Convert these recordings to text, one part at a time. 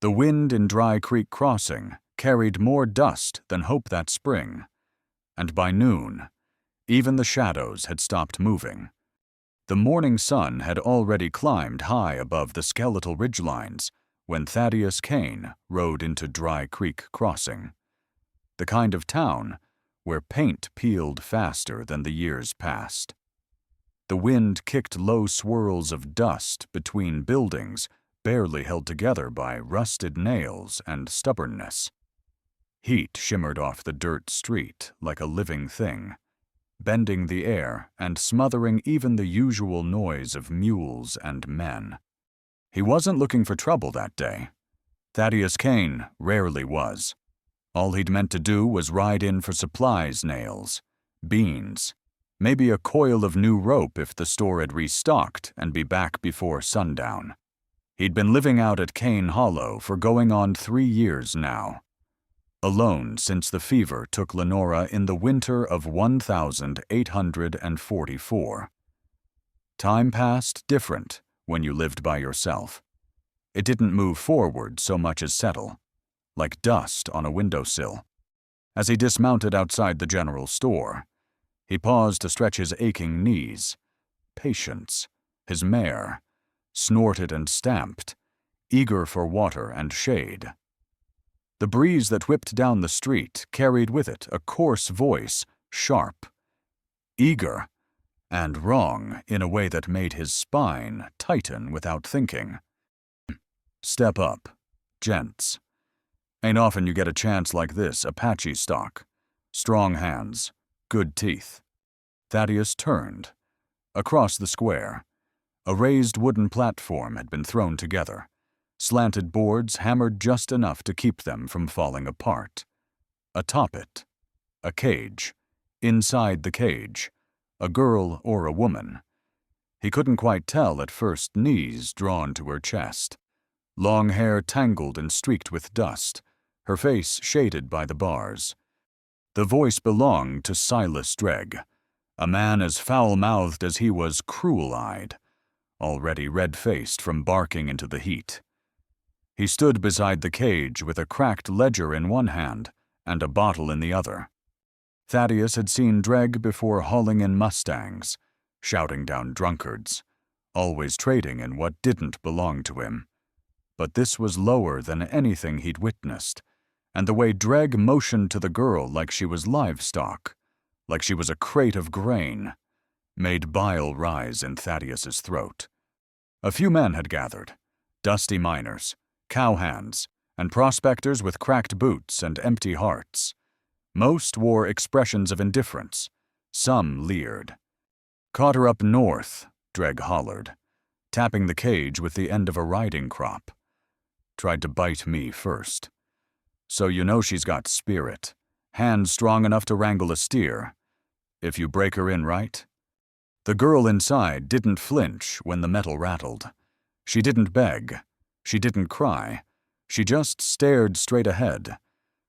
The wind in Dry Creek Crossing carried more dust than hope that spring, and by noon, even the shadows had stopped moving. The morning sun had already climbed high above the skeletal ridgelines when Thaddeus Kane rode into Dry Creek Crossing, the kind of town where paint peeled faster than the years passed. The wind kicked low swirls of dust between buildings barely held together by rusted nails and stubbornness. Heat shimmered off the dirt street like a living thing, bending the air and smothering even the usual noise of mules and men. He wasn't looking for trouble that day. Thaddeus Kane rarely was. All he'd meant to do was ride in for supplies nails, beans, maybe a coil of new rope if the store had restocked, and be back before sundown. He'd been living out at Cane Hollow for going on 3 years now, alone since the fever took Lenora in the winter of 1844. Time passed different when you lived by yourself. It didn't move forward so much as settle, like dust on a windowsill. As he dismounted outside the general store, he paused to stretch his aching knees. Patience, his mare, snorted and stamped, eager for water and shade. The breeze that whipped down the street carried with it a coarse voice, sharp, eager, and wrong in a way that made his spine tighten without thinking. Step up, gents. Ain't often you get a chance like this, Apache stock. Strong hands, good teeth. Thaddeus turned. Across the square, a raised wooden platform had been thrown together, slanted boards hammered just enough to keep them from falling apart. Atop it, a cage. Inside the cage, a girl or a woman. He couldn't quite tell at first, knees drawn to her chest, long hair tangled and streaked with dust, her face shaded by the bars. The voice belonged to Silas Dregg, a man as foul-mouthed as he was cruel-eyed, already red-faced from barking into the heat. He stood beside the cage with a cracked ledger in one hand and a bottle in the other. Thaddeus had seen Dregg before hauling in mustangs, shouting down drunkards, always trading in what didn't belong to him. But this was lower than anything he'd witnessed, and the way Dregg motioned to the girl like she was livestock, like she was a crate of grain, made bile rise in Thaddeus's throat. A few men had gathered, dusty miners, cowhands, and prospectors with cracked boots and empty hearts. Most wore expressions of indifference. Some leered. "Caught her up north," Dregg hollered, tapping the cage with the end of a riding crop. "Tried to bite me first. So you know she's got spirit, hands strong enough to wrangle a steer, if you break her in right." The girl inside didn't flinch when the metal rattled. She didn't beg. She didn't cry. She just stared straight ahead,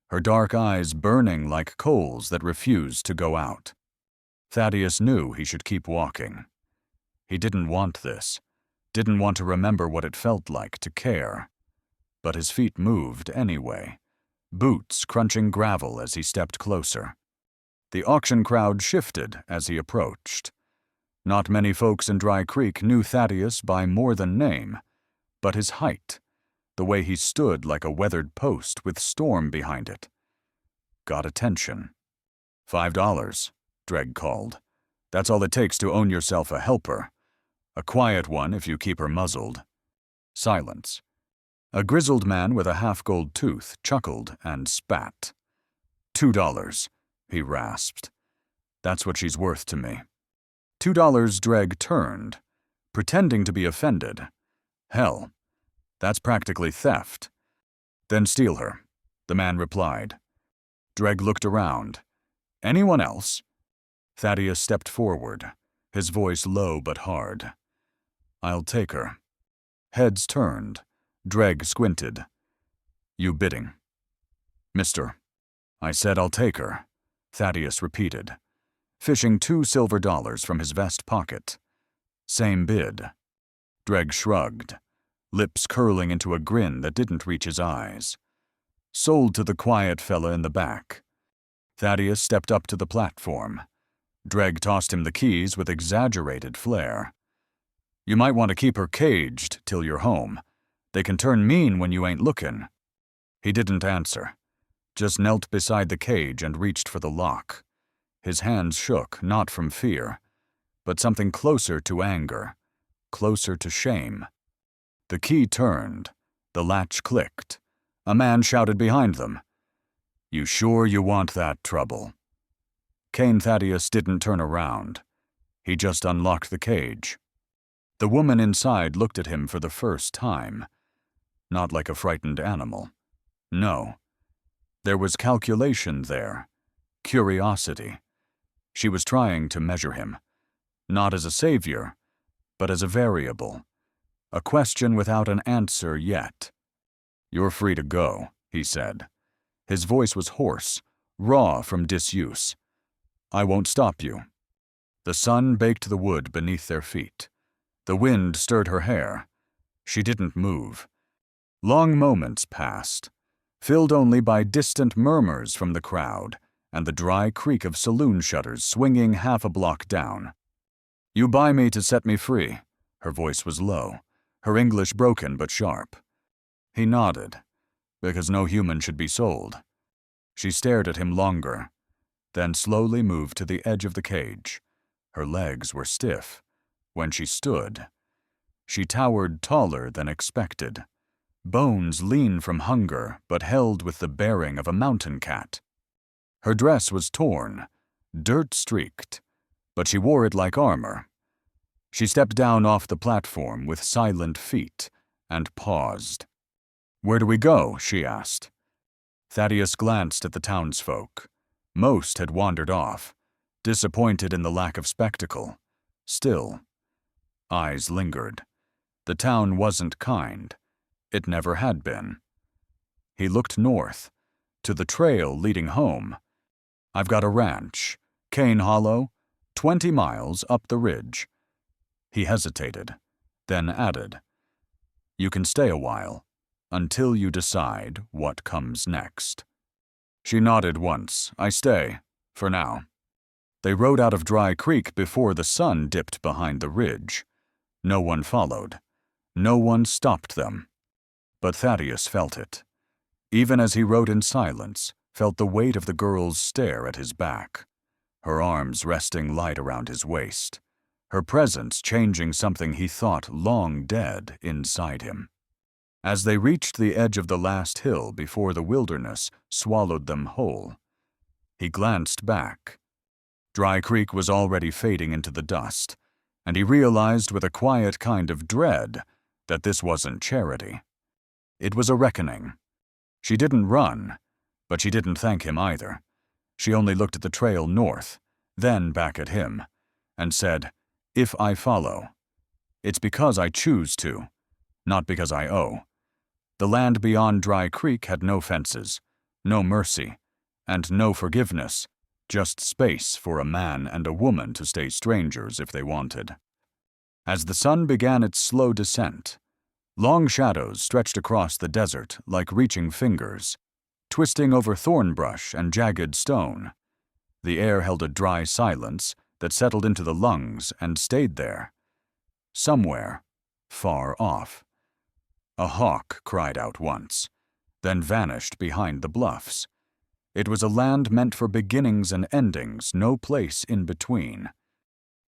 her dark eyes burning like coals that refused to go out. Thaddeus knew he should keep walking. He didn't want this, didn't want to remember what it felt like to care. But his feet moved anyway, boots crunching gravel as he stepped closer. The auction crowd shifted as he approached. Not many folks in Dry Creek knew Thaddeus by more than name, but his height, the way he stood like a weathered post with storm behind it, got attention. $5, Dregg called. "That's all it takes to own yourself a helper. A quiet one if you keep her muzzled." Silence. A grizzled man with a half-gold tooth chuckled and spat. $2, he rasped. "That's what she's worth to me." $2, Dregg turned, pretending to be offended. "Hell, that's practically theft." "Then steal her," the man replied. Dregg looked around. "Anyone else?" Thaddeus stepped forward, his voice low but hard. "I'll take her." Heads turned. Dregg squinted. "You bidding?" "Mister, I said I'll take her," Thaddeus repeated, fishing $2 silver from his vest pocket. "Same bid." Dregg shrugged. lips curling into a grin that didn't reach his eyes. "Sold to the quiet fella in the back." Thaddeus stepped up to the platform. Dreg tossed him the keys with exaggerated flair. "You might want to keep her caged till you're home. They can turn mean when you ain't lookin'." He didn't answer, just knelt beside the cage and reached for the lock. His hands shook, not from fear, but something closer to anger, closer to shame. The key turned. The latch clicked. A man shouted behind them, "You sure you want that trouble?" Cain Thaddeus didn't turn around. He just unlocked the cage. The woman inside looked at him for the first time. Not like a frightened animal. No. There was calculation there. Curiosity. She was trying to measure him. Not as a savior, but as a variable. A question without an answer yet. "You're free to go," he said. His voice was hoarse, raw from disuse. "I won't stop you." The sun baked the wood beneath their feet. The wind stirred her hair. She didn't move. Long moments passed, filled only by distant murmurs from the crowd and the dry creak of saloon shutters swinging half a block down. "You buy me to set me free." Her voice was low, her English broken but sharp. He nodded, because no human should be sold. She stared at him longer, then slowly moved to the edge of the cage. Her legs were stiff. When she stood, she towered taller than expected. Bones lean from hunger, but held with the bearing of a mountain cat. Her dress was torn, dirt-streaked, but she wore it like armor. She stepped down off the platform with silent feet and paused. "Where do we go?" she asked. Thaddeus glanced at the townsfolk. Most had wandered off, disappointed in the lack of spectacle. Still, eyes lingered. The town wasn't kind. It never had been. He looked north, to the trail leading home. "I've got a ranch, Cane Hollow, 20 miles up the ridge." He hesitated, then added, "You can stay a while, until you decide what comes next." She nodded once. "I stay, for now." They rode out of Dry Creek before the sun dipped behind the ridge. No one followed. No one stopped them. But Thaddeus felt it. Even as he rode in silence, felt the weight of the girl's stare at his back, her arms resting light around his waist, her presence changing something he thought long dead inside him. As they reached the edge of the last hill before the wilderness swallowed them whole, he glanced back. Dry Creek was already fading into the dust, and he realized with a quiet kind of dread that this wasn't charity. It was a reckoning. She didn't run, but she didn't thank him either. She only looked at the trail north, then back at him, and said, "If I follow, it's because I choose to, not because I owe." The land beyond Dry Creek had no fences, no mercy, and no forgiveness, just space for a man and a woman to stay strangers if they wanted. As the sun began its slow descent, long shadows stretched across the desert like reaching fingers, twisting over thorn brush and jagged stone. The air held a dry silence that settled into the lungs and stayed there. Somewhere, far off. A hawk cried out once, then vanished behind the bluffs. It was a land meant for beginnings and endings, no place in between.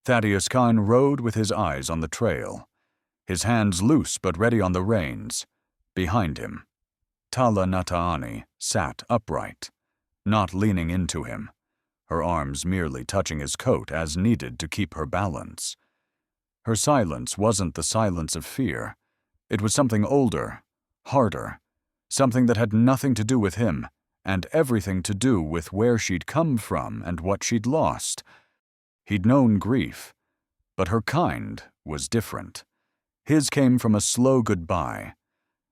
Thaddeus Kahn rode with his eyes on the trail, his hands loose but ready on the reins. Behind him, Tala Nataani sat upright, not leaning into him, her arms merely touching his coat as needed to keep her balance. Her silence wasn't the silence of fear. It was something older, harder, something that had nothing to do with him, and everything to do with where she'd come from and what she'd lost. He'd known grief, but her kind was different. His came from a slow goodbye,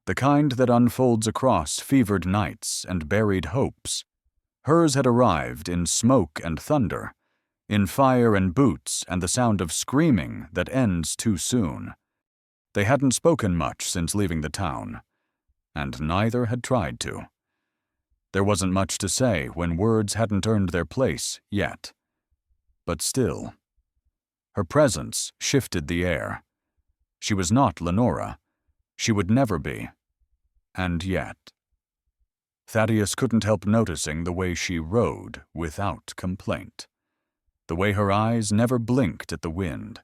the kind that unfolds across fevered nights and buried hopes. Hers had arrived in smoke and thunder, in fire and boots and the sound of screaming that ends too soon. They hadn't spoken much since leaving the town, and neither had tried to. There wasn't much to say when words hadn't earned their place yet. But still, her presence shifted the air. She was not Lenora. She would never be. And yet, Thaddeus couldn't help noticing the way she rode without complaint. The way her eyes never blinked at the wind.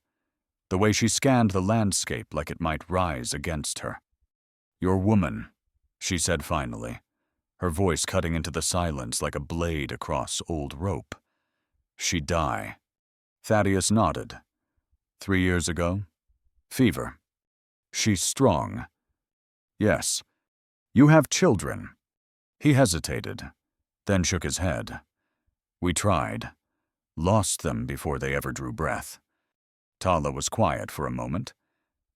The way she scanned the landscape like it might rise against her. "Your woman," she said finally, her voice cutting into the silence like a blade across old rope. "She die." Thaddeus nodded. 3 years ago? Fever. She's strong. Yes. You have children. He hesitated, then shook his head. We tried. Lost them before they ever drew breath. Tala was quiet for a moment,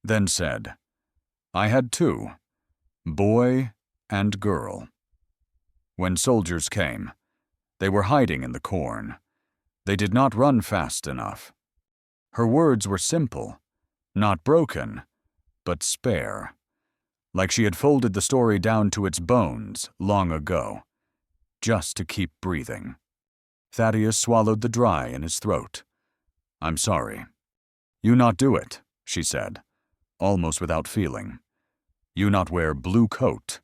then said, I had 2, boy and girl. When soldiers came, they were hiding in the corn. They did not run fast enough. Her words were simple, not broken, but spare, like she had folded the story down to its bones long ago, just to keep breathing. Thaddeus swallowed the dry in his throat. I'm sorry. You not do it, she said, almost without feeling. You not wear blue coat.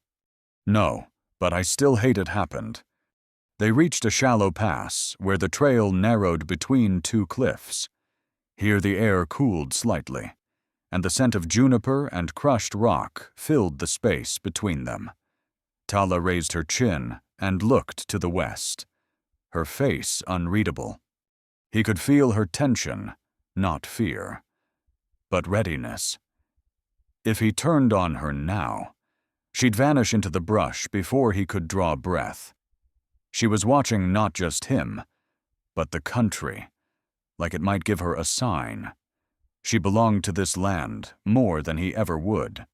No, but I still hate it happened. They reached a shallow pass where the trail narrowed between 2 cliffs. Here the air cooled slightly, and the scent of juniper and crushed rock filled the space between them. Tala raised her chin and looked to the west, her face unreadable. He could feel her tension, not fear, but readiness. If he turned on her now, she'd vanish into the brush before he could draw breath. She was watching not just him, but the country, like it might give her a sign. She belonged to this land more than he ever would.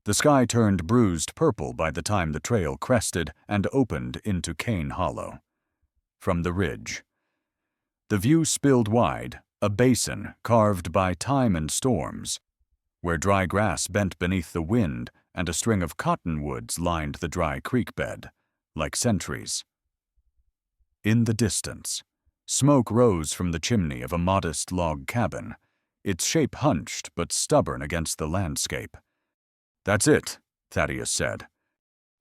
The sky turned bruised purple by the time the trail crested and opened into Cane Hollow. From the ridge, the view spilled wide, a basin carved by time and storms, where dry grass bent beneath the wind and a string of cottonwoods lined the dry creek bed, like sentries. In the distance, smoke rose from the chimney of a modest log cabin, its shape hunched but stubborn against the landscape. That's it, Thaddeus said.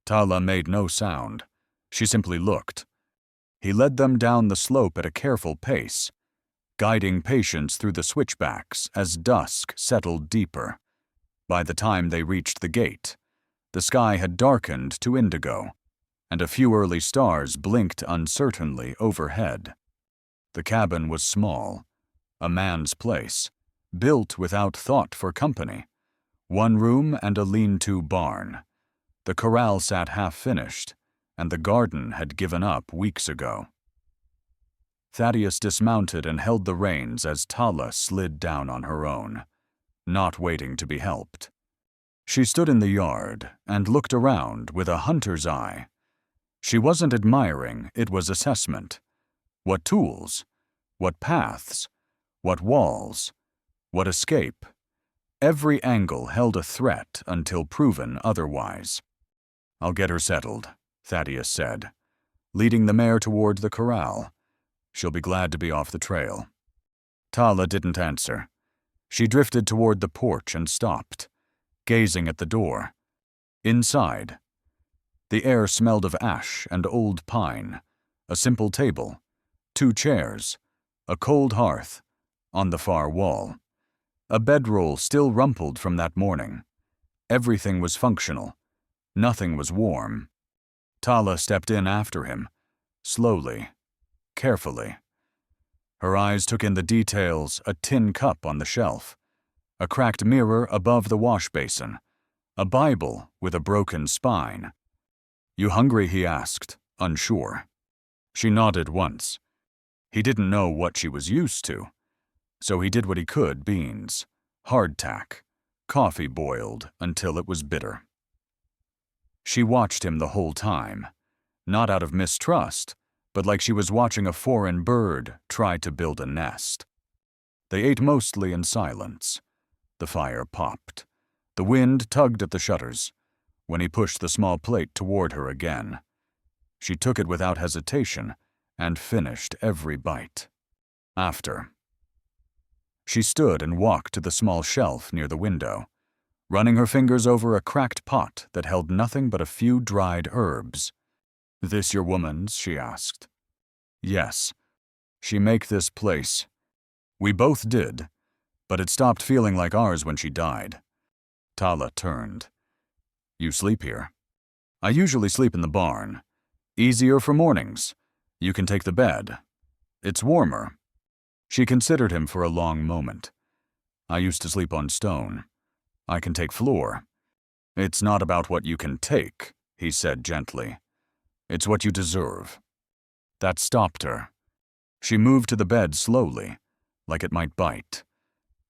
Tala made no sound. She simply looked. He led them down the slope at a careful pace, guiding patience through the switchbacks as dusk settled deeper. By the time they reached the gate, the sky had darkened to indigo, and a few early stars blinked uncertainly overhead. The cabin was small, a man's place, built without thought for company. 1 room and a lean-to barn. The corral sat half-finished, and the garden had given up weeks ago. Thaddeus dismounted and held the reins as Tala slid down on her own, not waiting to be helped. She stood in the yard and looked around with a hunter's eye. She wasn't admiring, it was assessment. What tools? What paths? What walls? What escape? Every angle held a threat until proven otherwise. I'll get her settled, Thaddeus said, leading the mare toward the corral. She'll be glad to be off the trail. Tala didn't answer. She drifted toward the porch and stopped, gazing at the door. Inside, the air smelled of ash and old pine, a simple table, 2 chairs, a cold hearth on the far wall. A bedroll still rumpled from that morning. Everything was functional. Nothing was warm. Tala stepped in after him, slowly, carefully. Her eyes took in the details, a tin cup on the shelf, a cracked mirror above the wash basin, a Bible with a broken spine. You hungry? He asked, unsure. She nodded once. He didn't know what she was used to, so he did what he could: beans, hardtack, coffee boiled until it was bitter. She watched him the whole time, not out of mistrust, but like she was watching a foreign bird try to build a nest. They ate mostly in silence. The fire popped. The wind tugged at the shutters when he pushed the small plate toward her again. She took it without hesitation and finished every bite. After. She stood and walked to the small shelf near the window, running her fingers over a cracked pot that held nothing but a few dried herbs. "This your woman's?" she asked. "Yes. She make this place. We both did, but it stopped feeling like ours when she died." Tala turned. "You sleep here?" "I usually sleep in the barn. Easier for mornings. You can take the bed. It's warmer." She considered him for a long moment. "I used to sleep on stone. I can take floor." "It's not about what you can take," he said gently. "It's what you deserve." That stopped her. She moved to the bed slowly, like it might bite.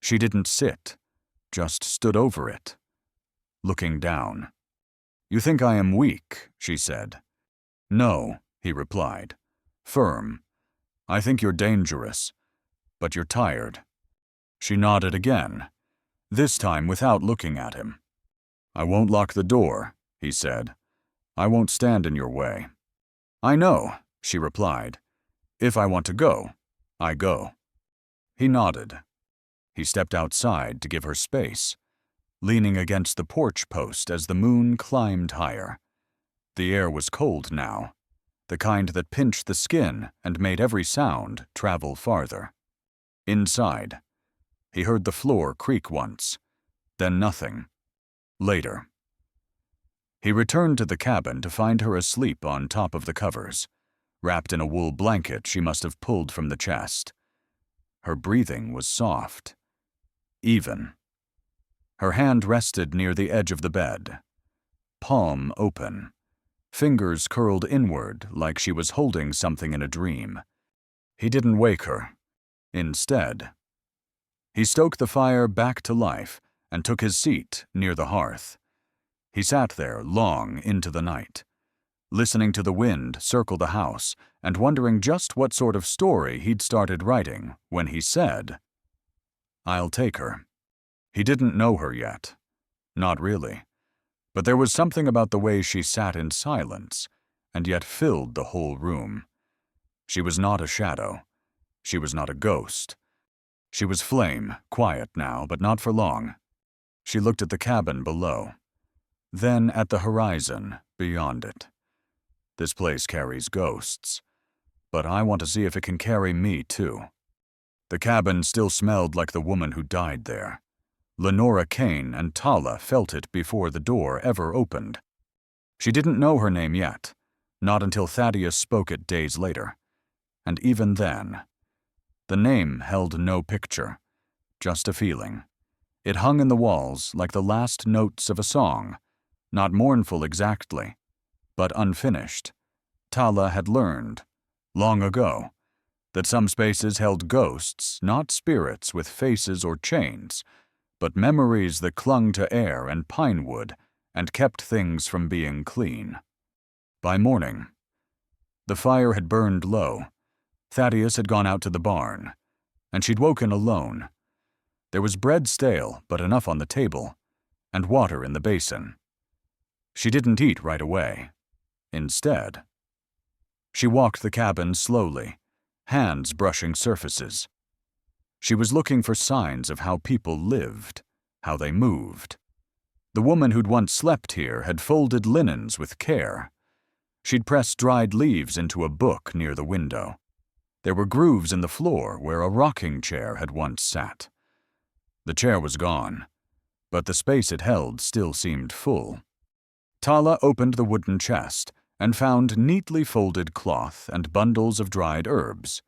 She didn't sit, just stood over it, looking down. "You think I am weak," she said. "No," he replied, firm. "I think you're dangerous, but you're tired." She nodded again, this time without looking at him. "I won't lock the door," he said. "I won't stand in your way." "I know," she replied. "If I want to go, I go." He nodded. He stepped outside to give her space, leaning against the porch post as the moon climbed higher. The air was cold now, the kind that pinched the skin and made every sound travel farther. Inside, he heard the floor creak once, then nothing. Later. He returned to the cabin to find her asleep on top of the covers, wrapped in a wool blanket she must have pulled from the chest. Her breathing was soft, even. Her hand rested near the edge of the bed, palm open, fingers curled inward like she was holding something in a dream. He didn't wake her. Instead, he stoked the fire back to life and took his seat near the hearth. He sat there long into the night, listening to the wind circle the house and wondering just what sort of story he'd started writing when he said, "I'll take her." He didn't know her yet. Not really. But there was something about the way she sat in silence and yet filled the whole room. She was not a shadow. She was not a ghost. She was flame, quiet now, but not for long. She looked at the cabin below, then at the horizon beyond it. "This place carries ghosts, but I want to see if it can carry me too." The cabin still smelled like the woman who died there. Lenora Kane and Tala felt it before the door ever opened. She didn't know her name yet, not until Thaddeus spoke it days later. And even then, the name held no picture, just a feeling. It hung in the walls like the last notes of a song, not mournful exactly, but unfinished. Tala had learned, long ago, that some spaces held ghosts, not spirits with faces or chains, but memories that clung to air and pine wood and kept things from being clean. By morning, the fire had burned low. Thaddeus had gone out to the barn, and she'd woken alone. There was bread stale, but enough on the table, and water in the basin. She didn't eat right away. Instead, she walked the cabin slowly, hands brushing surfaces. She was looking for signs of how people lived, how they moved. The woman who'd once slept here had folded linens with care. She'd pressed dried leaves into a book near the window. There were grooves in the floor where a rocking chair had once sat. The chair was gone, but the space it held still seemed full. Tala opened the wooden chest and found neatly folded cloth and bundles of dried herbs.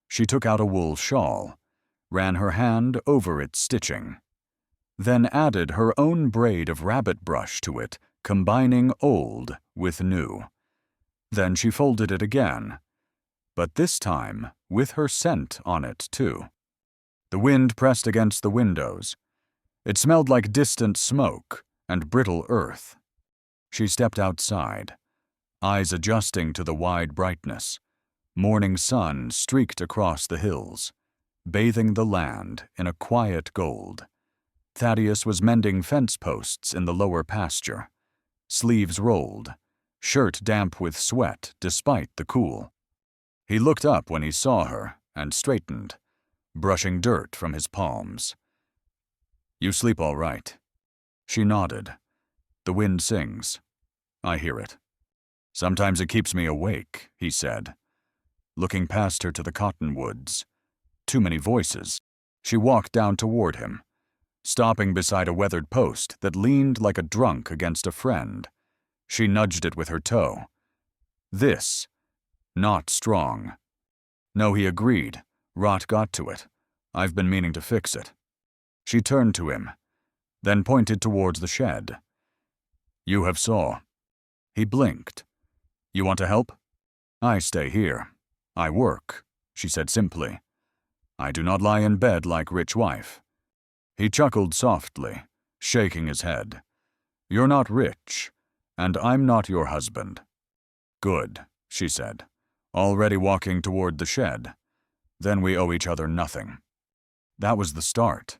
She took out a wool shawl, ran her hand over its stitching, then added her own braid of rabbit brush to it, combining old with new. Then she folded it again, but this time with her scent on it too. The wind pressed against the windows. It smelled like distant smoke and brittle earth. She stepped outside, eyes adjusting to the wide brightness. Morning sun streaked across the hills, bathing the land in a quiet gold. Thaddeus was mending fence posts in the lower pasture, sleeves rolled, shirt damp with sweat despite the cool. He looked up when he saw her and straightened, brushing dirt from his palms. "You sleep all right?" She nodded. "The wind sings. I hear it. Sometimes it keeps me awake," he said, looking past her to the cottonwoods. Too many voices. She walked down toward him, stopping beside a weathered post that leaned like a drunk against a friend. She nudged it with her toe. "This. Not strong." "No," he agreed. "Rot got to it. I've been meaning to fix it." She turned to him, then pointed towards the shed. "You have saw." He blinked. "You want to help?" "I stay here. I work," she said simply. "I do not lie in bed like rich wife." He chuckled softly, shaking his head. "You're not rich, and I'm not your husband." "Good," she said, already walking toward the shed. "Then we owe each other nothing." That was the start.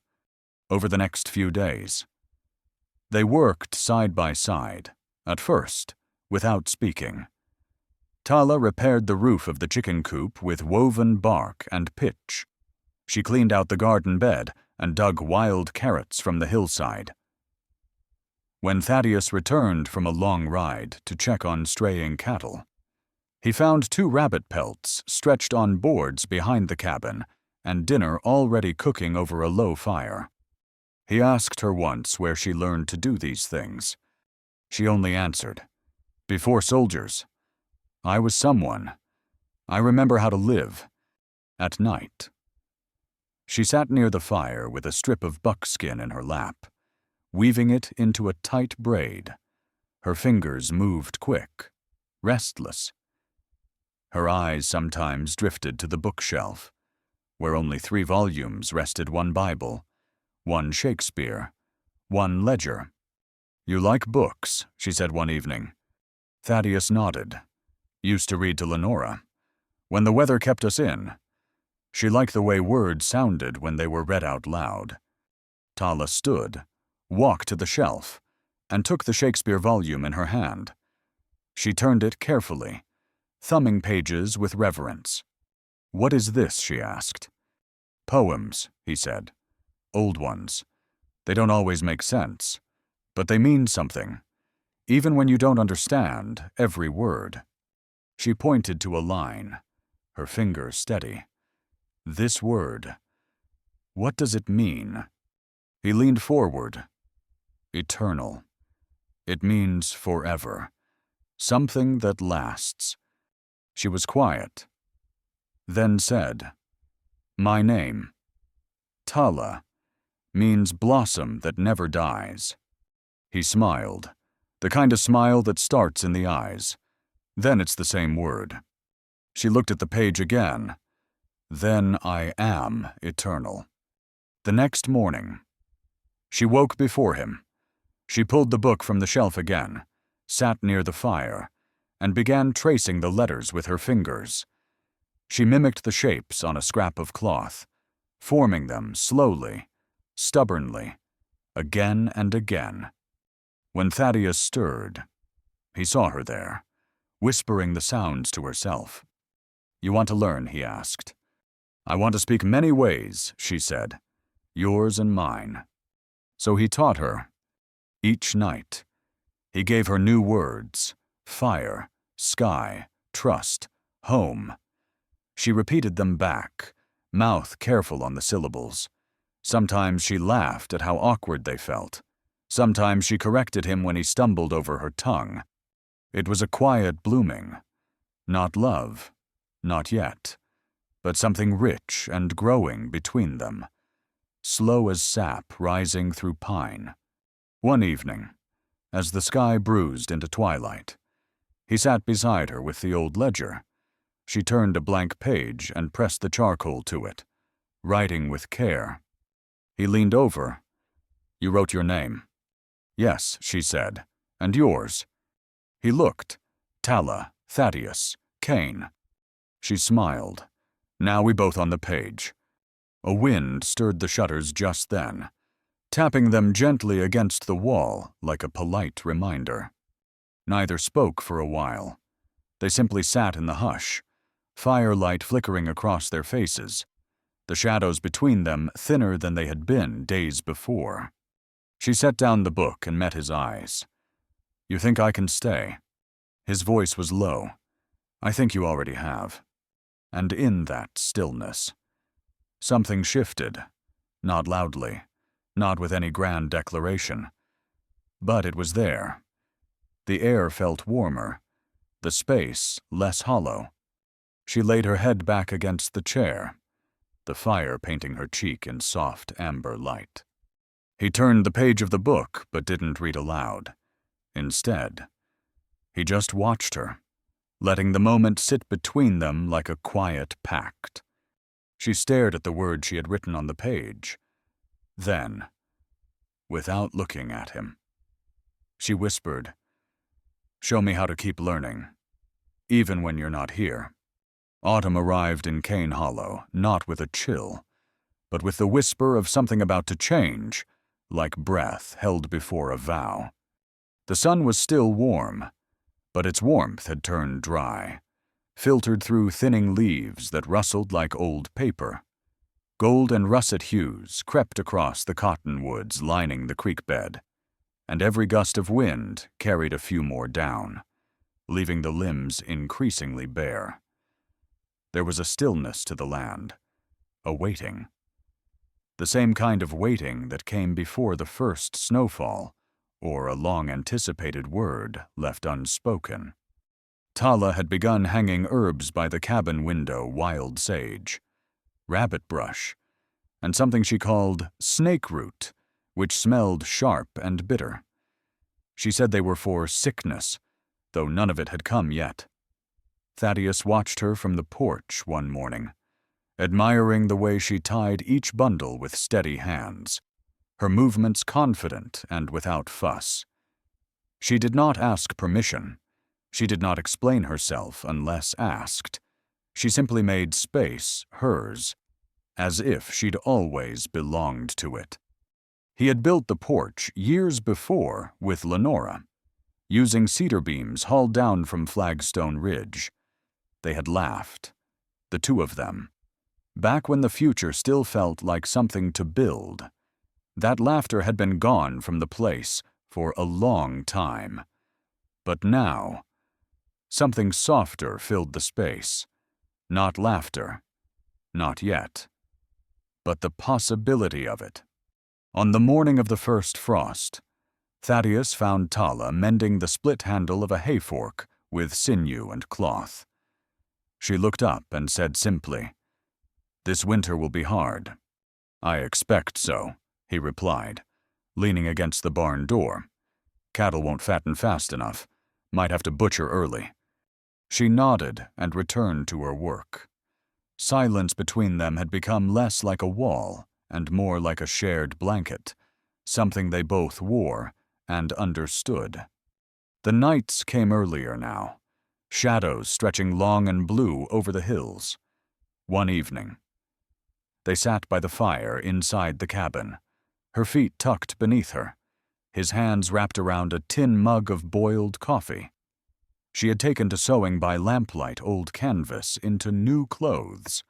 Over the next few days, they worked side by side, at first, without speaking. Tala repaired the roof of the chicken coop with woven bark and pitch. She cleaned out the garden bed and dug wild carrots from the hillside. When Thaddeus returned from a long ride to check on straying cattle, he found 2 rabbit pelts stretched on boards behind the cabin and dinner already cooking over a low fire. He asked her once where she learned to do these things. She only answered, "Before soldiers. I was someone. I remember how to live. At night." She sat near the fire with a strip of buckskin in her lap, weaving it into a tight braid. Her fingers moved quick, restless. Her eyes sometimes drifted to the bookshelf, where only 3 volumes rested, 1 Bible, 1 Shakespeare, 1 ledger. "You like books," she said one evening. Thaddeus nodded. "Used to read to Lenora. When the weather kept us in." She liked the way words sounded when they were read out loud. Tala stood, walked to the shelf, and took the Shakespeare volume in her hand. She turned it carefully, thumbing pages with reverence. "What is this?" she asked. "Poems," he said. "Old ones. They don't always make sense, but they mean something, even when you don't understand every word." She pointed to a line, her finger steady. "This word. What does it mean?" He leaned forward. "Eternal. It means forever. Something that lasts." She was quiet, then said, "My name. Tala means blossom that never dies." He smiled, the kind of smile that starts in the eyes. Then it's the same word. She looked at the page again. "Then I am eternal." The next morning, she woke before him. She pulled the book from the shelf again, sat near the fire, and began tracing the letters with her fingers. She mimicked the shapes on a scrap of cloth, forming them slowly, stubbornly, again and again. When Thaddeus stirred, he saw her there, whispering the sounds to herself. "You want to learn?" he asked. "I want to speak many ways," she said, "yours and mine." So he taught her. Each night, he gave her new words: fire, sky, trust, home. She repeated them back, mouth careful on the syllables. Sometimes she laughed at how awkward they felt. Sometimes she corrected him when he stumbled over her tongue. It was a quiet blooming. Not love, not yet, but something rich and growing between them, slow as sap rising through pine. One evening, as the sky bruised into twilight, he sat beside her with the old ledger. She turned a blank page and pressed the charcoal to it, writing with care. He leaned over. "You wrote your name." "Yes," she said. "And yours?" He looked. "Tala, Thaddeus, Cain." She smiled. Now we both on the page. A wind stirred the shutters just then. tapping them gently against the wall like a polite reminder. Neither spoke for a while. They simply sat in the hush, firelight flickering across their faces, the shadows between them thinner than they had been days before. She set down the book and met his eyes. "You think I can stay?" His voice was low. "I think you already have." And in that stillness, something shifted, not loudly, not with any grand declaration. But it was there. The air felt warmer, the space less hollow. She laid her head back against the chair, the fire painting her cheek in soft amber light. He turned the page of the book but didn't read aloud. Instead, he just watched her, letting the moment sit between them like a quiet pact. She stared at the words she had written on the page. Then, without looking at him, she whispered, "Show me how to keep learning, even when you're not here." Autumn arrived in Cane Hollow, not with a chill, but with the whisper of something about to change, like breath held before a vow. The sun was still warm, but its warmth had turned dry, filtered through thinning leaves that rustled like old paper. Gold and russet hues crept across the cottonwoods lining the creek bed, and every gust of wind carried a few more down, leaving the limbs increasingly bare. There was a stillness to the land, a waiting. The same kind of waiting that came before the first snowfall, or a long-anticipated word left unspoken. Tala had begun hanging herbs by the cabin window: wild sage, rabbit brush, and something she called snake root, which smelled sharp and bitter. She said they were for sickness, though none of it had come yet. Thaddeus watched her from the porch one morning, admiring the way she tied each bundle with steady hands, her movements confident and without fuss. She did not ask permission. She did not explain herself unless asked. She simply made space hers, as if she'd always belonged to it. He had built the porch years before with Lenora, using cedar beams hauled down from Flagstone Ridge. They had laughed, the two of them, back when the future still felt like something to build. That laughter had been gone from the place for a long time. But now, something softer filled the space. Not laughter, not yet, but the possibility of it. On the morning of the first frost, Thaddeus found Tala mending the split handle of a hay fork with sinew and cloth. She looked up and said simply, "This winter will be hard." "I expect so," he replied, leaning against the barn door. "Cattle won't fatten fast enough. Might have to butcher early." She nodded and returned to her work. Silence between them had become less like a wall and more like a shared blanket, something they both wore and understood. The nights came earlier now, shadows stretching long and blue over the hills. One evening, they sat by the fire inside the cabin, her feet tucked beneath her, his hands wrapped around a tin mug of boiled coffee. She had taken to sewing by lamplight old canvas into new clothes,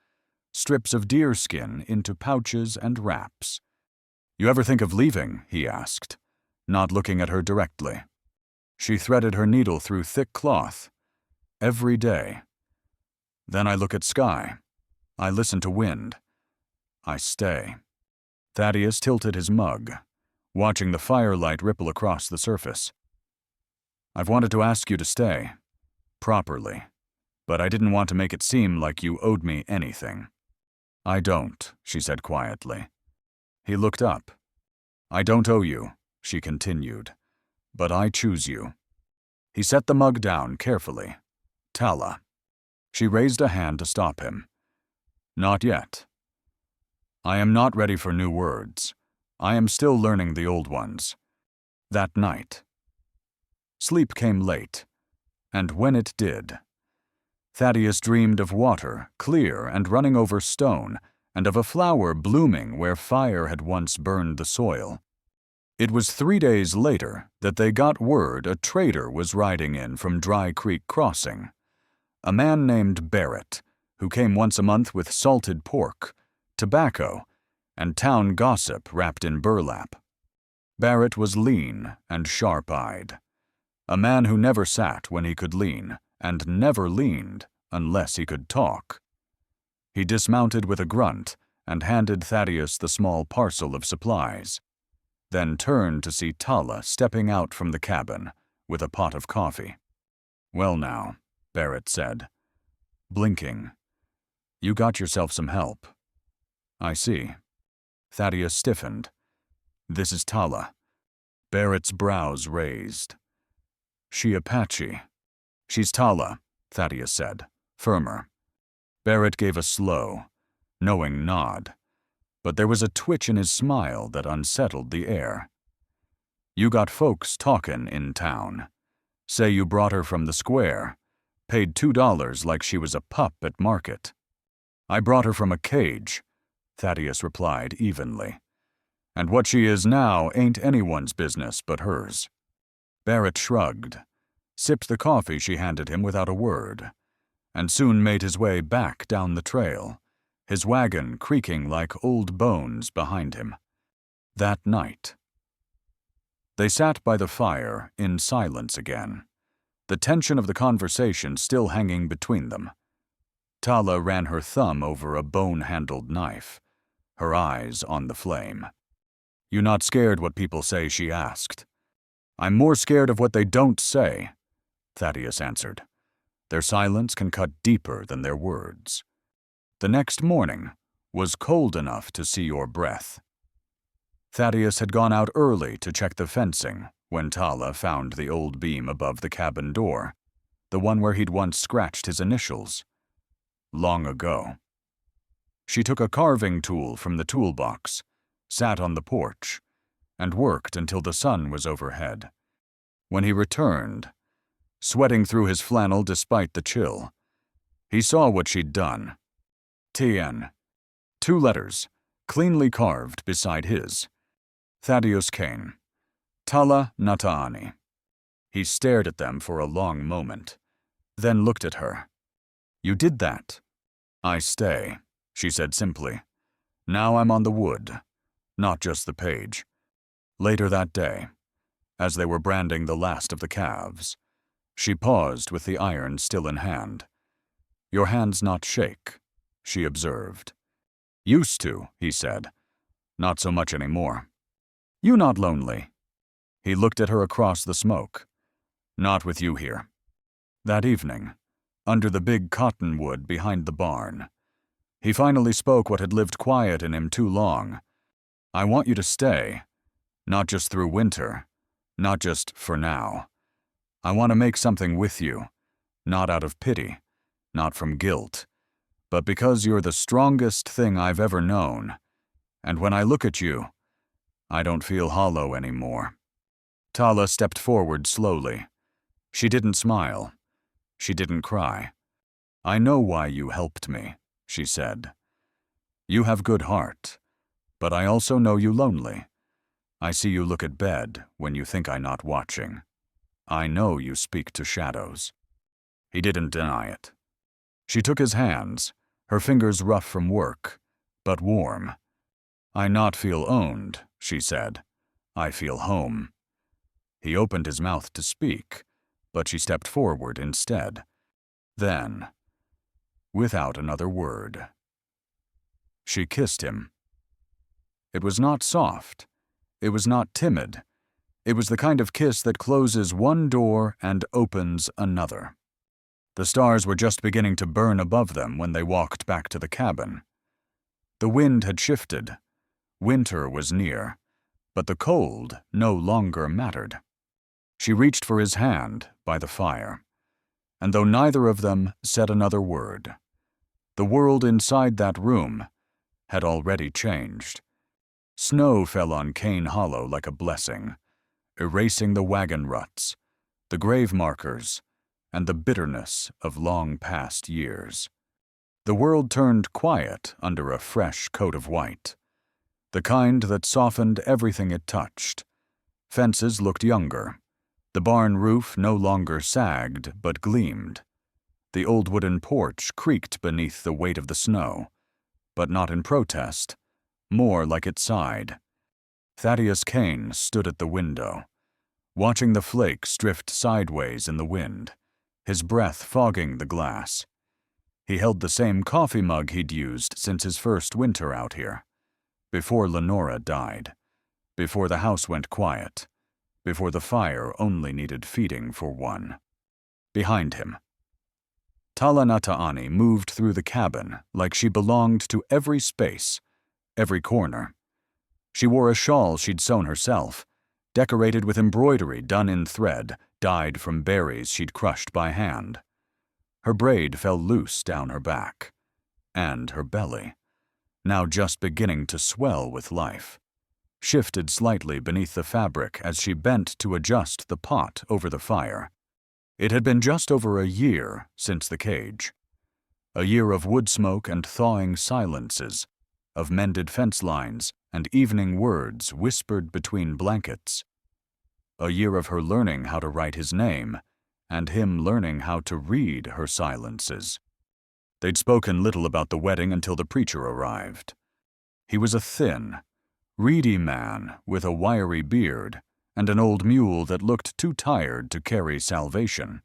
strips of deerskin into pouches and wraps. "You ever think of leaving?" he asked, not looking at her directly. She threaded her needle through thick cloth. "Every day. Then I look at sky. I listen to wind. I stay." Thaddeus tilted his mug, watching the firelight ripple across the surface. "I've wanted to ask you to stay. Properly. But I didn't want to make it seem like you owed me anything." "I don't," she said quietly. He looked up. "I don't owe you," she continued, "but I choose you." He set the mug down carefully. "Tala." She raised a hand to stop him. "Not yet. I am not ready for new words. I am still learning the old ones." That night, sleep came late, and when it did, Thaddeus dreamed of water, clear and running over stone, and of a flower blooming where fire had once burned the soil. It was 3 days later that they got word a trader was riding in from Dry Creek Crossing. A man named Barrett, who came once a month with salted pork, tobacco, and town gossip wrapped in burlap. Barrett was lean and sharp-eyed. A man who never sat when he could lean, and never leaned unless he could talk. He dismounted with a grunt and handed Thaddeus the small parcel of supplies, then turned to see Tala stepping out from the cabin with a pot of coffee. "Well now," Barrett said, blinking, "you got yourself some help." "I see." Thaddeus stiffened. "This is Tala." Barrett's brows raised. "She Apache." "She's Tala," Thaddeus said, firmer. Barrett gave a slow, knowing nod, but there was a twitch in his smile that unsettled the air. "You got folks talkin' in town. Say you brought her from the square, paid $2 like she was a pup at market." "I brought her from a cage," Thaddeus replied evenly. "And what she is now ain't anyone's business but hers." Barrett shrugged, sipped the coffee she handed him without a word, and soon made his way back down the trail, his wagon creaking like old bones behind him. That night, they sat by the fire in silence again, the tension of the conversation still hanging between them. Tala ran her thumb over a bone-handled knife, her eyes on the flame. "You not scared what people say?" she asked. "I'm more scared of what they don't say," Thaddeus answered. "Their silence can cut deeper than their words." The next morning was cold enough to see your breath. Thaddeus had gone out early to check the fencing when Tala found the old beam above the cabin door, the one where he'd once scratched his initials. Long ago. She took a carving tool from the toolbox, sat on the porch, and worked until the sun was overhead. When he returned, sweating through his flannel despite the chill, he saw what she'd done. TN. 2 letters, cleanly carved beside his. Thaddeus Kane. Tala Nataani. He stared at them for a long moment, then looked at her. "You did that." "I stay," she said simply. "Now I'm on the wood, not just the page." Later that day, as they were branding the last of the calves, she paused with the iron still in hand. "Your hands not shake," she observed. "Used to," he said. "Not so much anymore." "You not lonely?" He looked at her across the smoke. "Not with you here." That evening, under the big cottonwood behind the barn, he finally spoke what had lived quiet in him too long. "I want you to stay, not just through winter, not just for now. I want to make something with you, not out of pity, not from guilt, but because you're the strongest thing I've ever known, and when I look at you, I don't feel hollow anymore." Tala stepped forward slowly. She didn't smile. She didn't cry. "I know why you helped me," she said. "You have good heart, but I also know you lonely. I see you look at bed when you think I not watching. I know you speak to shadows." He didn't deny it. She took his hands, her fingers rough from work, but warm. "I not feel owned," she said. "I feel home." He opened his mouth to speak, but she stepped forward instead. Then, without another word, she kissed him. It was not soft. It was not timid. It was the kind of kiss that closes one door and opens another. The stars were just beginning to burn above them when they walked back to the cabin. The wind had shifted. Winter was near, but the cold no longer mattered. She reached for his hand by the fire, and though neither of them said another word, the world inside that room had already changed. Snow fell on Cane Hollow like a blessing, erasing the wagon ruts, the grave markers, and the bitterness of long-past years. The world turned quiet under a fresh coat of white, the kind that softened everything it touched, Fences looked younger. The barn roof no longer sagged, but gleamed. The old wooden porch creaked beneath the weight of the snow, but not in protest, more like it sighed. Thaddeus Kane stood at the window, watching the flakes drift sideways in the wind, his breath fogging the glass. He held the same coffee mug he'd used since his first winter out here, before Lenora died, before the house went quiet, before the fire only needed feeding for one. Behind him, Tala Nataani moved through the cabin like she belonged to every space, every corner. She wore a shawl she'd sewn herself, decorated with embroidery done in thread, dyed from berries she'd crushed by hand. Her braid fell loose down her back, and her belly, now just beginning to swell with life, shifted slightly beneath the fabric as she bent to adjust the pot over the fire. It had been just over a year since the cage. A year of wood smoke and thawing silences, of mended fence lines and evening words whispered between blankets. A year of her learning how to write his name, and him learning how to read her silences. They'd spoken little about the wedding until the preacher arrived. He was a thin, reedy man with a wiry beard and an old mule that looked too tired to carry salvation.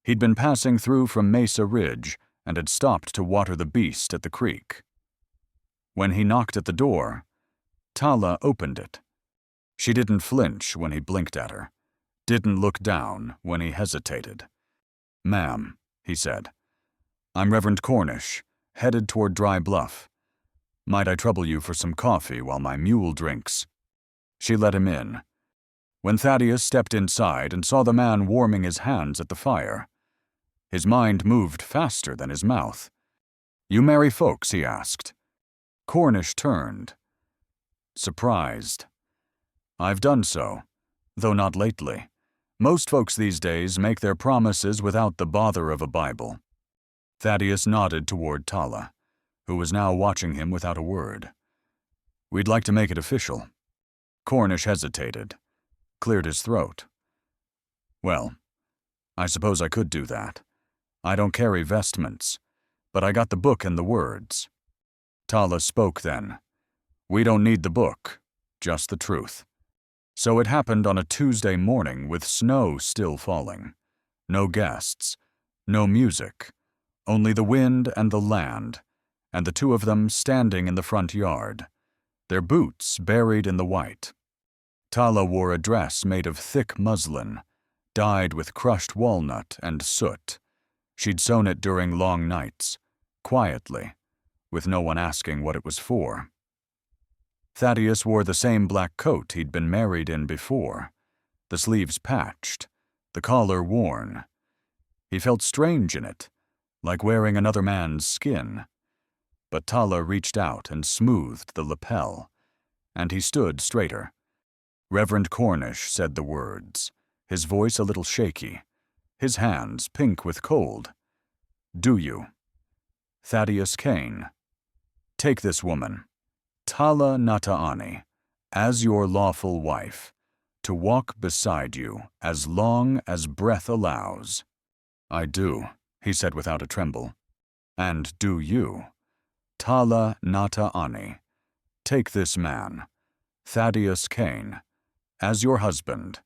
He'd been passing through from Mesa Ridge and had stopped to water the beast at the creek. When he knocked at the door, Tala opened it. She didn't flinch when he blinked at her, didn't look down when he hesitated. "Ma'am," he said, "I'm Reverend Cornish, headed toward Dry Bluff. Might I trouble you for some coffee while my mule drinks?" She let him in. When Thaddeus stepped inside and saw the man warming his hands at the fire, his mind moved faster than his mouth. "You marry folks?" he asked. Cornish turned, surprised. "I've done so, though not lately. Most folks these days make their promises without the bother of a Bible." Thaddeus nodded toward Tala, who was now watching him without a word. "We'd like to make it official." Cornish hesitated, cleared his throat. "Well, I suppose I could do that. I don't carry vestments, but I got the book and the words." Tala spoke then. "We don't need the book, just the truth." So it happened on a Tuesday morning with snow still falling. No guests, no music, only the wind and the land, and the two of them standing in the front yard, their boots buried in the white. Tala wore a dress made of thick muslin, dyed with crushed walnut and soot. She'd sewn it during long nights, quietly, with no one asking what it was for. Thaddeus wore the same black coat he'd been married in before, the sleeves patched, the collar worn. He felt strange in it, like wearing another man's skin. But Tala reached out and smoothed the lapel, and he stood straighter. Reverend Cornish said the words, his voice a little shaky, his hands pink with cold. "Do you, Thaddeus Kane, take this woman, Tala Nataani, as your lawful wife, to walk beside you as long as breath allows?" "I do," he said without a tremble. "And do you, Tala Nataani, take this man, Thaddeus Kane, as your husband,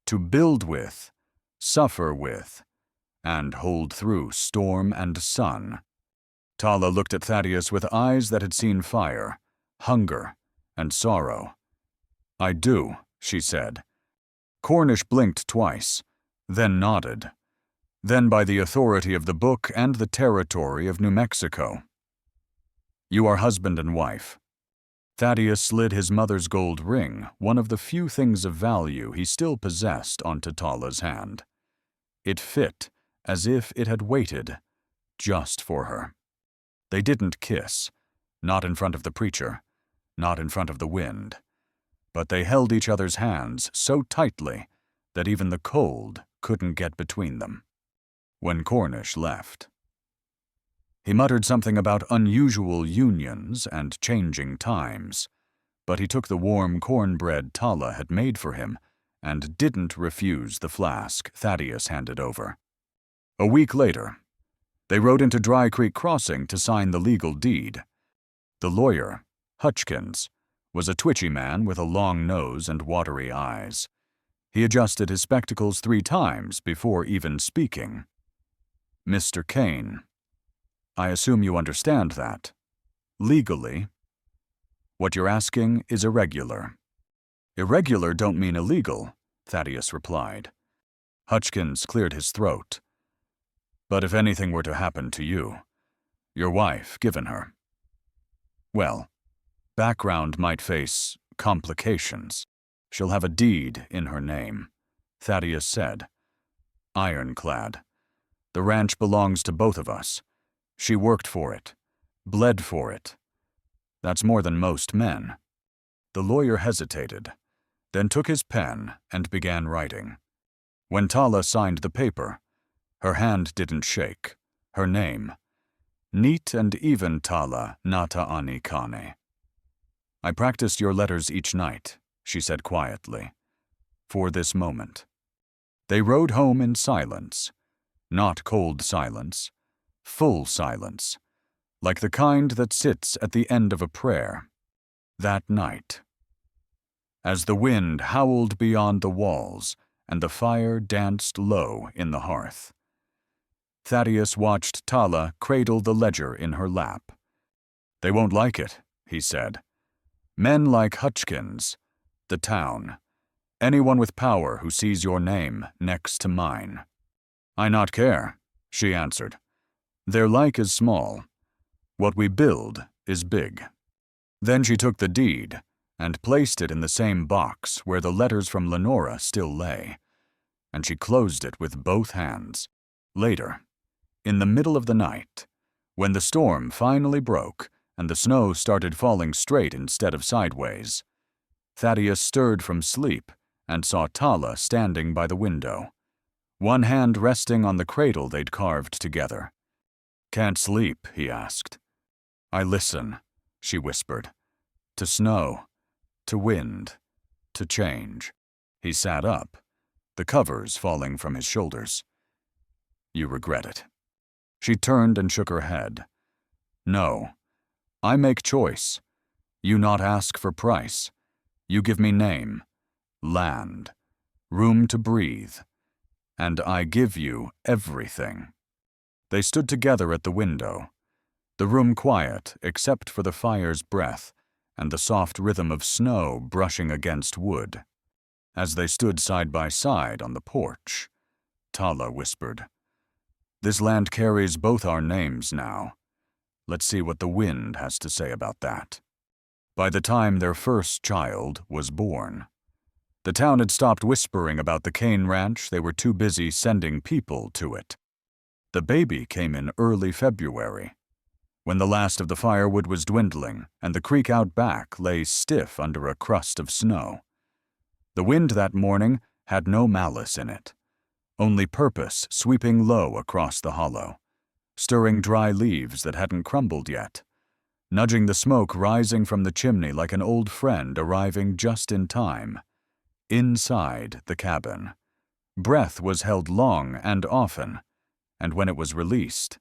to build with, suffer with, and hold through storm and sun?" Tala looked at Thaddeus with eyes that had seen fire, hunger, and sorrow. "I do," she said. Cornish blinked twice, then nodded. Then by the authority of the book and the territory of New Mexico. "You are husband and wife." Thaddeus slid his mother's gold ring, one of the few things of value he still possessed, onto Tala's hand. It fit as if it had waited, just for her. They didn't kiss, not in front of the preacher, not in front of the wind, but they held each other's hands so tightly that even the cold couldn't get between them. When Cornish left, he muttered something about unusual unions and changing times, but he took the warm cornbread Tala had made for him and didn't refuse the flask Thaddeus handed over. A week later, they rode into Dry Creek Crossing to sign the legal deed. The lawyer, Hutchkins, was a twitchy man with a long nose and watery eyes. He adjusted his spectacles 3 times before even speaking. "Mr. Kane, I assume you understand that. Legally, what you're asking is irregular." "Irregular don't mean illegal," Thaddeus replied. Hutchkins cleared his throat. "But if anything were to happen to you, your wife, given her, well, background might face complications. She'll have a deed in her name," Thaddeus said. "Ironclad. The ranch belongs to both of us. She worked for it, bled for it. That's more than most men." The lawyer hesitated, then took his pen and began writing. When Tala signed the paper, her hand didn't shake. Her name, "Neat and even Tala Nata Ani Kane." "I practiced your letters each night," she said quietly, "for this moment." They rode home in silence. Not cold silence, full silence, like the kind that sits at the end of a prayer. That night, as the wind howled beyond the walls and the fire danced low in the hearth, Thaddeus watched Tala cradle the ledger in her lap. "They won't like it," he said. "Men like Hutchkins, the town, anyone with power who sees your name next to mine." "I not care," she answered. "Their like is small. What we build is big." Then she took the deed and placed it in the same box where the letters from Lenora still lay, and she closed it with both hands. Later, in the middle of the night, when the storm finally broke and the snow started falling straight instead of sideways, Thaddeus stirred from sleep and saw Tala standing by the window, one hand resting on the cradle they'd carved together. "Can't sleep?" he asked. "I listen," she whispered. "To snow, to wind, to change." He sat up, the covers falling from his shoulders. "You regret it." She turned and shook her head. "No. I make choice. You not ask for price. You give me name, land, room to breathe, and I give you everything." They stood together at the window, the room quiet except for the fire's breath and the soft rhythm of snow brushing against wood. As they stood side by side on the porch, Tala whispered, "This land carries both our names now. Let's see what the wind has to say about that." By the time their first child was born, the town had stopped whispering about the Kane Ranch. They were too busy sending people to it. The baby came in early February, when the last of the firewood was dwindling and the creek out back lay stiff under a crust of snow. The wind that morning had no malice in it, only purpose sweeping low across the hollow, stirring dry leaves that hadn't crumbled yet, nudging the smoke rising from the chimney like an old friend arriving just in time. Inside the cabin, breath was held long and often, and when it was released,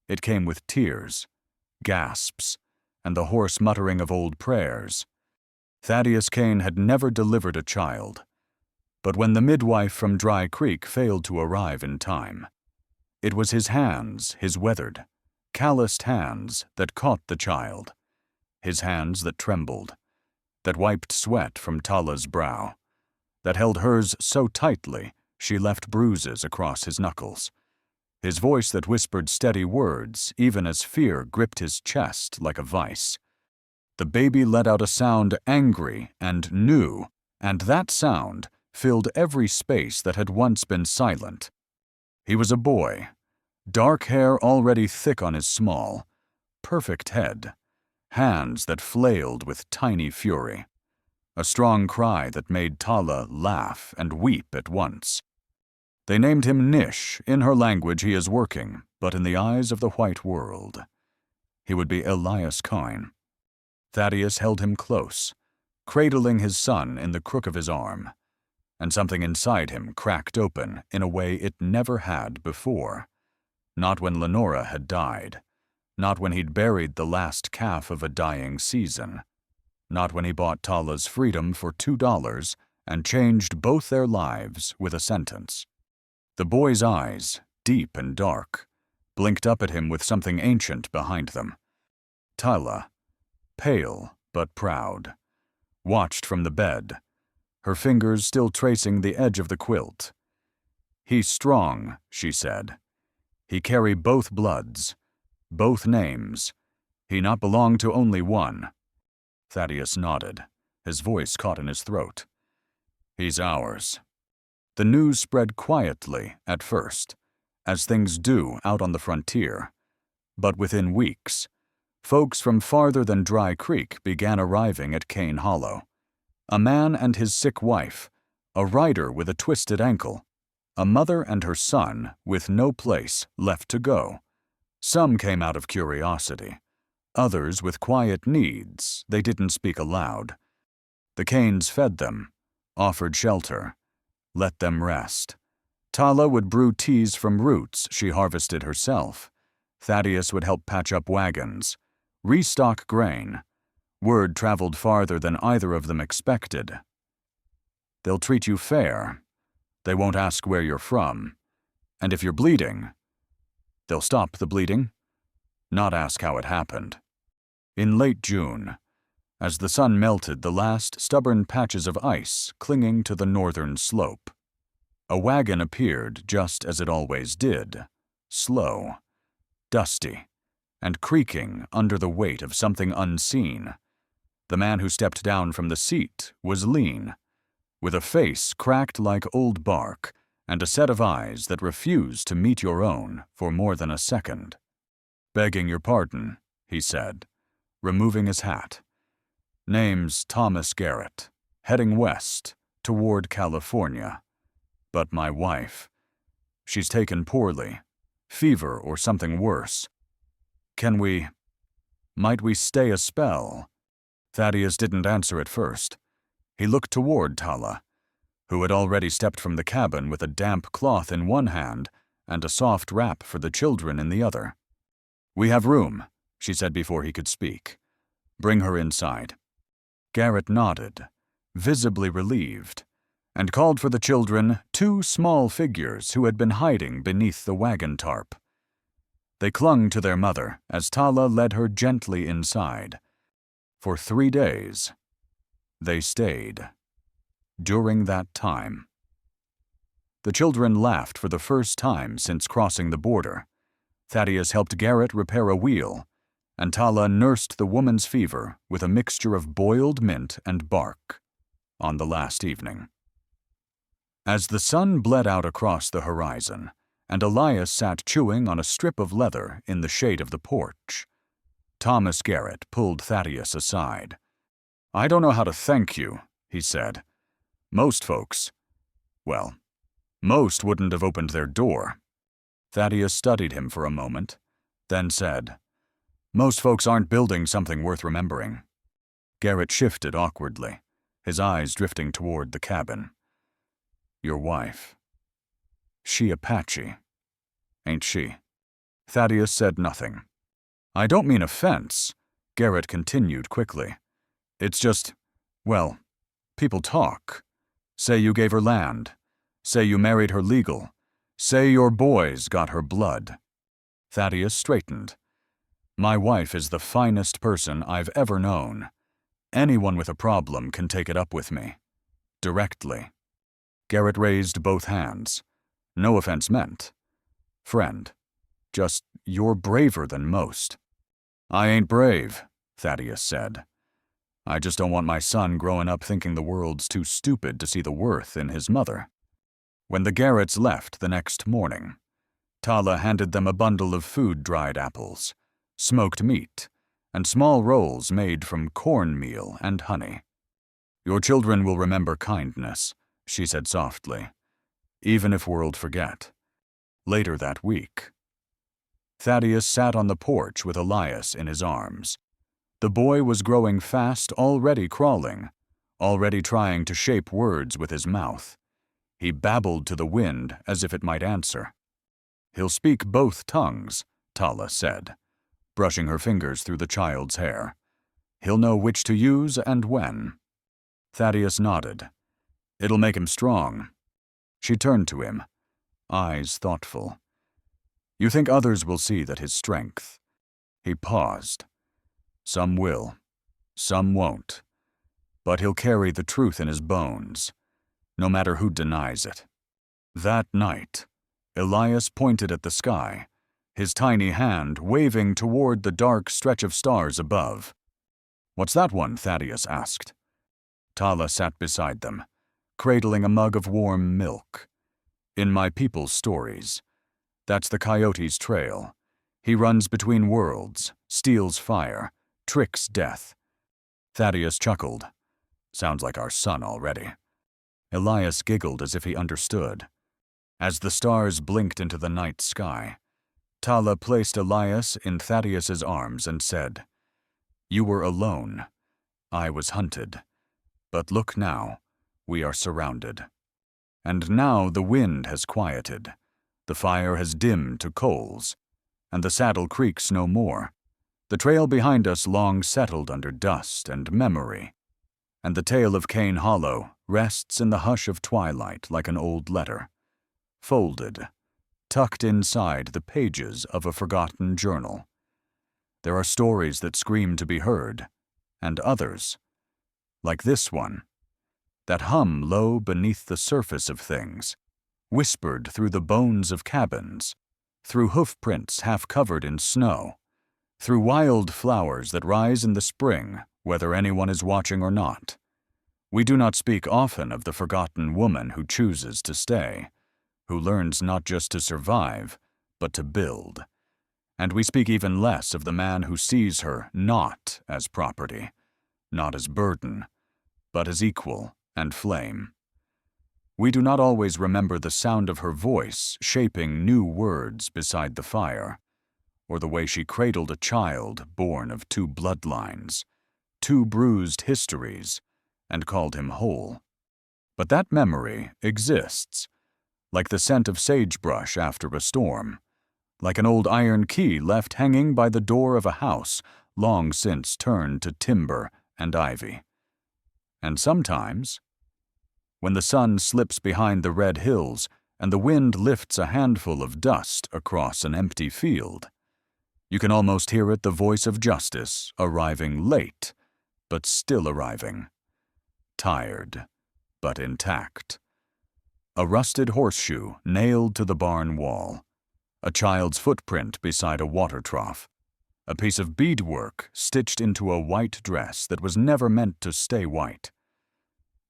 it came with tears, gasps, and the hoarse muttering of old prayers. Thaddeus Kane had never delivered a child, but when the midwife from Dry Creek failed to arrive in time, it was his hands, his weathered, calloused hands, that caught the child, his hands that trembled, that wiped sweat from Tala's brow, that held hers so tightly she left bruises across his knuckles, his voice that whispered steady words even as fear gripped his chest like a vice. The baby let out a sound angry and new, and that sound filled every space that had once been silent. He was a boy, dark hair already thick on his small, perfect head, hands that flailed with tiny fury, a strong cry that made Tala laugh and weep at once. They named him Nish. In her language he is working, but in the eyes of the white world, he would be Elias Coyne. Thaddeus held him close, cradling his son in the crook of his arm, and something inside him cracked open in a way it never had before. Not when Lenora had died, not when he'd buried the last calf of a dying season, not when he bought Tala's freedom for $2 and changed both their lives with a sentence. The boy's eyes, deep and dark, blinked up at him with something ancient behind them. Tala, pale but proud, watched from the bed, her fingers still tracing the edge of the quilt. "He's strong," she said. "He carry both bloods, both names. He not belong to only one." Thaddeus nodded, his voice caught in his throat. "He's ours." The news spread quietly at first, as things do out on the frontier. But within weeks, folks from farther than Dry Creek began arriving at Cane Hollow. A man and his sick wife, a rider with a twisted ankle, a mother and her son with no place left to go. Some came out of curiosity, others with quiet needs they didn't speak aloud. The Canes fed them, offered shelter, let them rest. Tala would brew teas from roots she harvested herself. Thaddeus would help patch up wagons, restock grain. Word traveled farther than either of them expected. "They'll treat you fair. They won't ask where you're from. And if you're bleeding, they'll stop the bleeding, not ask how it happened." In late June, as the sun melted the last stubborn patches of ice clinging to the northern slope, a wagon appeared just as it always did, slow, dusty, and creaking under the weight of something unseen. The man who stepped down from the seat was lean, with a face cracked like old bark and a set of eyes that refused to meet your own for more than a second. "Begging your pardon," he said, removing his hat. "Name's Thomas Garrett, heading west, toward California. But my wife, she's taken poorly, fever or something worse. Might we stay a spell?" Thaddeus didn't answer at first. He looked toward Tala, who had already stepped from the cabin with a damp cloth in one hand and a soft wrap for the children in the other. "We have room," she said before he could speak. "Bring her inside." Garrett nodded, visibly relieved, and called for the children, two small figures who had been hiding beneath the wagon tarp. They clung to their mother as Tala led her gently inside. For 3 days, they stayed. During that time, the children laughed for the first time since crossing the border. Thaddeus helped Garrett repair a wheel, and Tala nursed the woman's fever with a mixture of boiled mint and bark on the last evening. As the sun bled out across the horizon, and Elias sat chewing on a strip of leather in the shade of the porch, Thomas Garrett pulled Thaddeus aside. "I don't know how to thank you," he said. "Most folks, well, most wouldn't have opened their door." Thaddeus studied him for a moment, then said, "Most folks aren't building something worth remembering." Garrett shifted awkwardly, his eyes drifting toward the cabin. "Your wife. She Apache, ain't she?" Thaddeus said nothing. "I don't mean offense," Garrett continued quickly. "It's just, well, people talk. Say you gave her land. Say you married her legal. Say your boys got her blood." Thaddeus straightened. "My wife is the finest person I've ever known. Anyone with a problem can take it up with me. Directly." Garrett raised both hands. "No offense meant. Friend, just you're braver than most." "I ain't brave," Thaddeus said. "I just don't want my son growing up thinking the world's too stupid to see the worth in his mother." When the Garretts left the next morning, Tala handed them a bundle of food-dried apples, smoked meat, and small rolls made from cornmeal and honey. "Your children will remember kindness," she said softly, "even if world forget." Later that week, Thaddeus sat on the porch with Elias in his arms. The boy was growing fast, already crawling, already trying to shape words with his mouth. He babbled to the wind as if it might answer. "He'll speak both tongues," Tala said, brushing her fingers through the child's hair. "He'll know which to use and when." Thaddeus nodded. "It'll make him strong." She turned to him, eyes thoughtful. "You think others will see that his strength?" He paused. "Some will, some won't. But he'll carry the truth in his bones, no matter who denies it." That night, Elias pointed at the sky, his tiny hand waving toward the dark stretch of stars above. "What's that one?" Thaddeus asked. Tala sat beside them, cradling a mug of warm milk. "In my people's stories, that's the coyote's trail. He runs between worlds, steals fire, tricks death." Thaddeus chuckled. "Sounds like our son already." Elias giggled as if he understood. As the stars blinked into the night sky, Tala placed Elias in Thaddeus's arms and said, "You were alone. I was hunted. But look now, we are surrounded. And now the wind has quieted, the fire has dimmed to coals, and the saddle creaks no more. The trail behind us long settled under dust and memory, and the tale of Cane Hollow rests in the hush of twilight like an old letter, folded, tucked inside the pages of a forgotten journal. There are stories that scream to be heard, and others, like this one, that hum low beneath the surface of things, whispered through the bones of cabins, through hoofprints half covered in snow, through wild flowers that rise in the spring, whether anyone is watching or not. We do not speak often of the forgotten woman who chooses to stay, who learns not just to survive, but to build. And we speak even less of the man who sees her not as property, not as burden, but as equal and flame. We do not always remember the sound of her voice shaping new words beside the fire, or the way she cradled a child born of two bloodlines, two bruised histories, and called him whole. But that memory exists, like the scent of sagebrush after a storm, like an old iron key left hanging by the door of a house long since turned to timber and ivy. And sometimes, when the sun slips behind the red hills and the wind lifts a handful of dust across an empty field, you can almost hear it, the voice of justice, arriving late, but still arriving. Tired, but intact. A rusted horseshoe nailed to the barn wall, a child's footprint beside a water trough, a piece of beadwork stitched into a white dress that was never meant to stay white.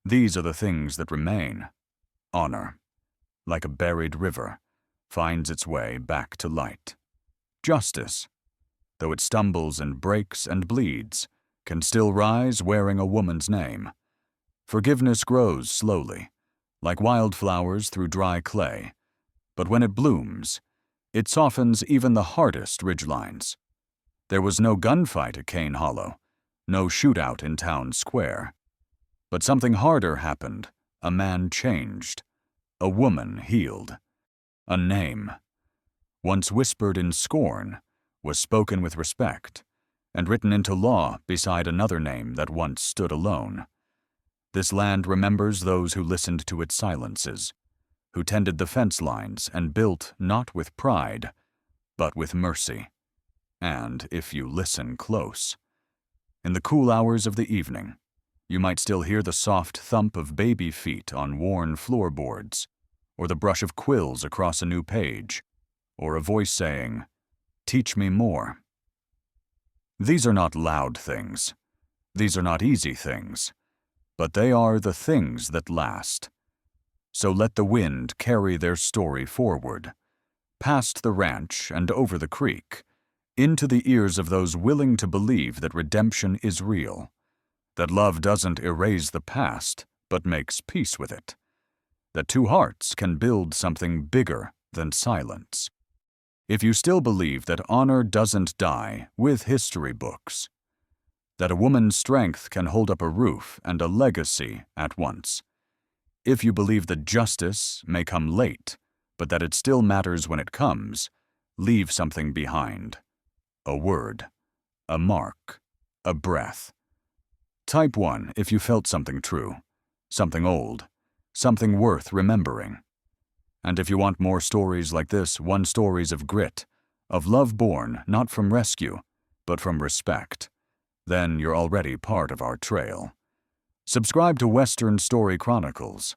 These are the things that remain. Honor, like a buried river, finds its way back to light. Justice, though it stumbles and breaks and bleeds, can still rise wearing a woman's name. Forgiveness grows slowly, like wildflowers through dry clay, but when it blooms, it softens even the hardest ridgelines. There was no gunfight at Cane Hollow, no shootout in town square. But something harder happened. A man changed. A woman healed. A name, once whispered in scorn, was spoken with respect, and written into law beside another name that once stood alone. This land remembers those who listened to its silences, who tended the fence lines and built not with pride, but with mercy. And if you listen close, in the cool hours of the evening, you might still hear the soft thump of baby feet on worn floorboards, or the brush of quills across a new page, or a voice saying, "Teach me more." These are not loud things. These are not easy things. But they are the things that last. So let the wind carry their story forward, past the ranch and over the creek, into the ears of those willing to believe that redemption is real, that love doesn't erase the past, but makes peace with it, that two hearts can build something bigger than silence. If you still believe that honor doesn't die with history books, that a woman's strength can hold up a roof and a legacy at once. If you believe that justice may come late, but that it still matters when it comes, leave something behind. A word, a mark, a breath. Type 1 if you felt something true, something old, something worth remembering. And if you want more stories like this, stories of grit, of love born not from rescue, but from respect, then you're already part of our trail. Subscribe to Western Story Chronicles,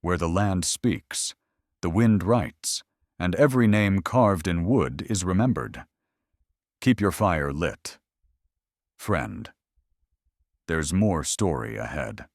where the land speaks, the wind writes, and every name carved in wood is remembered. Keep your fire lit. Friend, there's more story ahead.